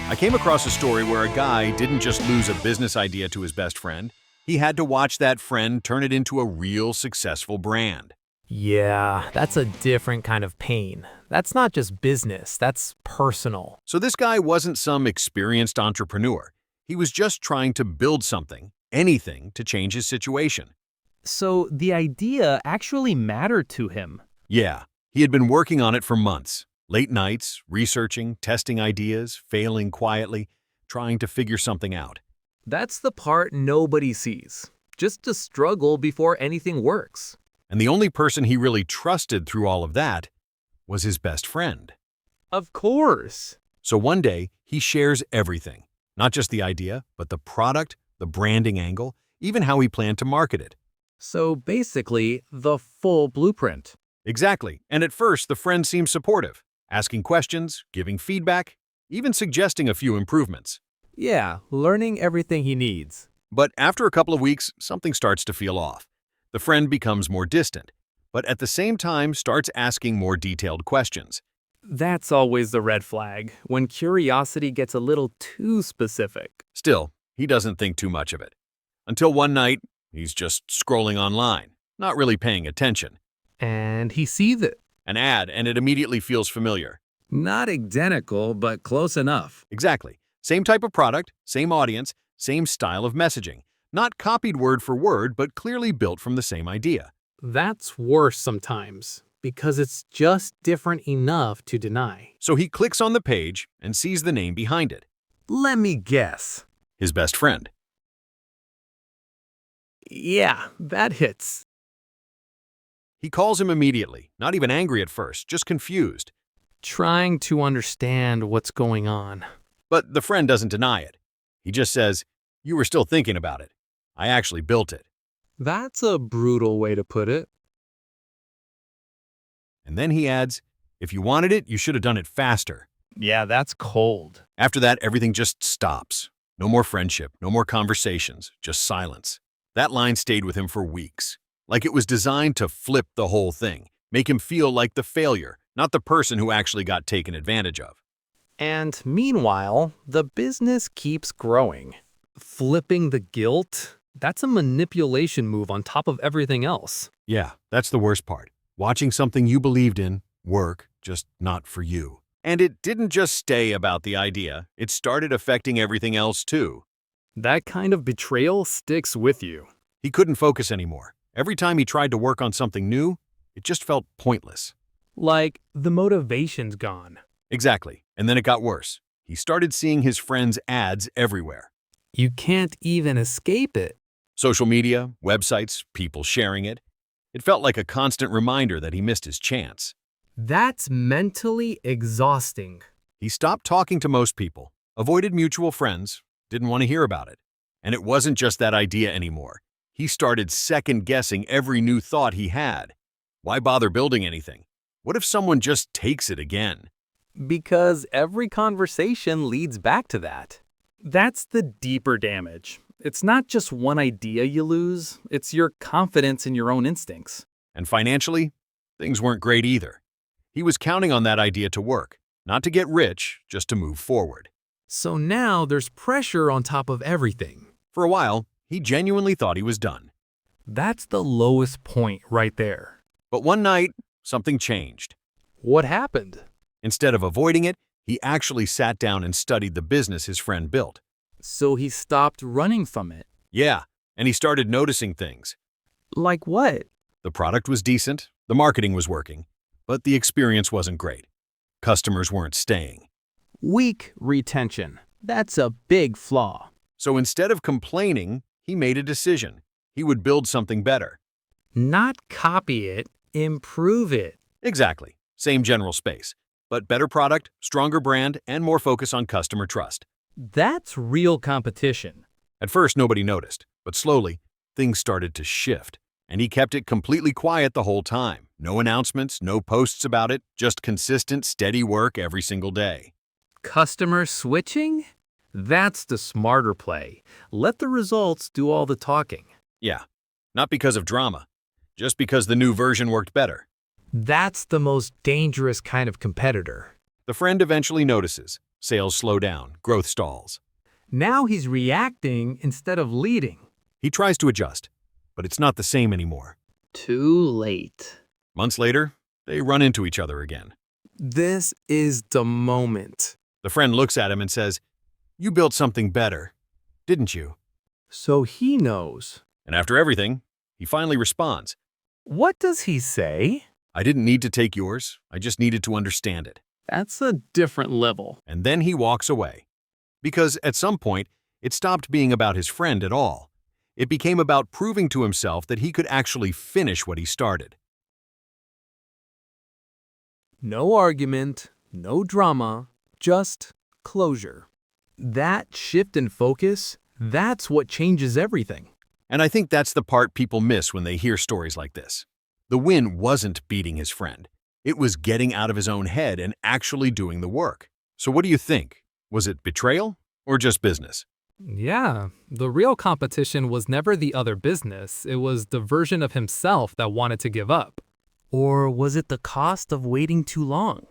I came across a story where a guy didn't just lose a business idea to his best friend, he had to watch that friend turn it into a real successful brand. Yeah, that's a different kind of pain. That's not just business, that's personal. So this guy wasn't some experienced entrepreneur. He was just trying to build something, anything, to change his situation. So the idea actually mattered to him. Yeah, he had been working on it for months. Late nights, researching, testing ideas, failing quietly, trying to figure something out. That's the part nobody sees. Just the struggle before anything works. And the only person he really trusted through all of that was his best friend. Of course. So one day, he shares everything. Not just the idea, but the product, the branding angle, even how he planned to market it. So basically, the full blueprint. Exactly. And at first, the friend seemed supportive, asking questions, giving feedback, even suggesting a few improvements. Yeah, learning everything he needs. But after a couple of weeks, something starts to feel off. The friend becomes more distant, but at the same time starts asking more detailed questions. That's always the red flag, when curiosity gets a little too specific. Still, he doesn't think too much of it. Until one night, he's just scrolling online, not really paying attention. And he sees it. An ad, and it immediately feels familiar. Not identical, but close enough. Exactly. Same type of product, same audience, same style of messaging. Not copied word for word, but clearly built from the same idea. That's worse sometimes, because it's just different enough to deny. So he clicks on the page and sees the name behind it. Let me guess. His best friend. Yeah, that hits. He calls him immediately, not even angry at first, just confused. Trying to understand what's going on. But the friend doesn't deny it. He just says, "You were still thinking about it. I actually built it." That's a brutal way to put it. And then he adds, "If you wanted it, you should have done it faster." Yeah, that's cold. After that, everything just stops. No more friendship, no more conversations, just silence. That line stayed with him for weeks. Like it was designed to flip the whole thing, make him feel like the failure, not the person who actually got taken advantage of. And meanwhile, the business keeps growing. Flipping the guilt, that's a manipulation move on top of everything else. Yeah, that's the worst part. Watching something you believed in work, just not for you. And it didn't just stay about the idea, it started affecting everything else too. That kind of betrayal sticks with you. He couldn't focus anymore. Every time he tried to work on something new, it just felt pointless. Like, the motivation's gone. Exactly. And then it got worse. He started seeing his friends' ads everywhere. You can't even escape it. Social media, websites, people sharing it. It felt like a constant reminder that he missed his chance. That's mentally exhausting. He stopped talking to most people, avoided mutual friends, didn't want to hear about it. And it wasn't just that idea anymore. He started second-guessing every new thought he had. Why bother building anything? What if someone just takes it again? Because every conversation leads back to that. That's the deeper damage. It's not just one idea you lose, it's your confidence in your own instincts. And financially, things weren't great either. He was counting on that idea to work, not to get rich, just to move forward. So now there's pressure on top of everything. For a while, he genuinely thought he was done. That's the lowest point right there. But one night, something changed. What happened? Instead of avoiding it, he actually sat down and studied the business his friend built. So he stopped running from it. Yeah, and he started noticing things. Like what? The product was decent, the marketing was working, but the experience wasn't great. Customers weren't staying. Weak retention. That's a big flaw. So instead of complaining, he made a decision. He would build something better. Not copy it, improve it. Exactly. Same general space, but better product, stronger brand, and more focus on customer trust. That's real competition. At first, nobody noticed, but slowly, things started to shift. And he kept it completely quiet the whole time. No announcements, no posts about it, just consistent, steady work every single day. Customer switching? That's the smarter play. Let the results do all the talking. Yeah, not because of drama, just because the new version worked better. That's the most dangerous kind of competitor. The friend eventually notices. Sales slow down, growth stalls. Now he's reacting instead of leading. He tries to adjust, but it's not the same anymore. Too late. Months later, they run into each other again. This is the moment. The friend looks at him and says, "You built something better, didn't you?" So he knows. And after everything, he finally responds, What does he say? "I didn't need to take yours, I just needed to understand it." That's a different level. And then he walks away. Because at some point, it stopped being about his friend at all. It became about proving to himself that he could actually finish what he started. No argument, no drama, just closure. That shift in focus, that's what changes everything. And I think that's the part people miss when they hear stories like this. The win wasn't beating his friend. It was getting out of his own head and actually doing the work. So what do you think? Was it betrayal or just business? Yeah, the real competition was never the other business. It was the version of himself that wanted to give up. Or was it the cost of waiting too long?